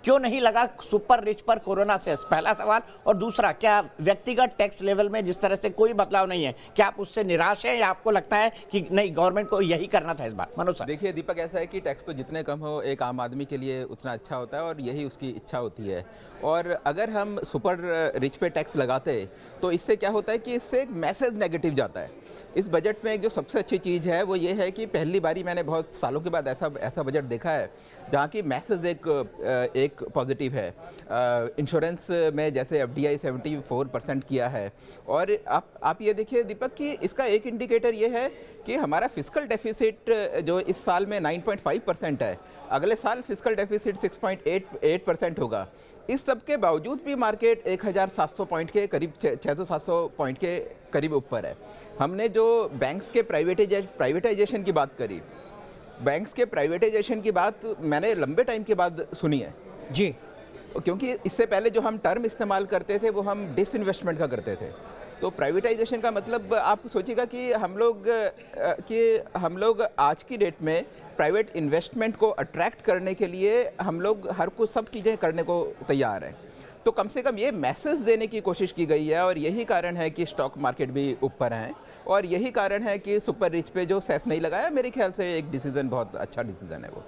क्यों नहीं लगा सुपर रिच पर कोरोना सेस? पहला सवाल। और दूसरा, क्या व्यक्तिगत टैक्स लेवल में जिस तरह से कोई बदलाव नहीं है, क्या आप उससे निराश हैं या आपको लगता है कि नहीं गवर्नमेंट को यही करना था इस बार? मनोज सर। देखिए दीपक, ऐसा है कि टैक्स तो जितने कम हो एक आम आदमी के लिए उतना अच्छा होता है और यही उसकी इच्छा होती है। और अगर हम सुपर रिच पे टैक्स लगाते तो इससे क्या होता है कि इससे एक मैसेज नेगेटिव जाता है। इस बजट में एक जो सबसे अच्छी चीज़ है वो ये है कि पहली बारी मैंने बहुत सालों के बाद ऐसा बजट देखा है जहाँ की मैसेज एक पॉजिटिव है। इंश्योरेंस में जैसे FDI 74% किया है। और आप ये देखिए दीपक कि इसका एक इंडिकेटर ये है कि हमारा फिस्कल डेफिसिट जो इस साल में 9.5% है, अगले साल फिस्कल डेफिसिट 6.8% होगा। इस सब के बावजूद भी मार्केट 1700 पॉइंट के करीब 600-700 पॉइंट के करीब ऊपर है। हमने जो बैंक्स के प्राइवेटाइजेशन की बात करी, बैंक्स के प्राइवेटाइजेशन की बात मैंने लंबे टाइम के बाद सुनी है जी। क्योंकि इससे पहले जो हम टर्म इस्तेमाल करते थे वो हम डिसइन्वेस्टमेंट का करते थे। तो प्राइवेटाइजेशन का मतलब आप सोचिएगा कि हम लोग आज की डेट में प्राइवेट इन्वेस्टमेंट को अट्रैक्ट करने के लिए हम लोग हर कुछ सब चीज़ें करने को तैयार हैं। तो कम से कम ये मैसेज देने की कोशिश की गई है और यही कारण है कि स्टॉक मार्केट भी ऊपर हैं और यही कारण है कि सुपर रिच पे जो सेस नहीं लगाया, मेरे ख्याल से एक डिसीजन बहुत अच्छा डिसीजन है वो।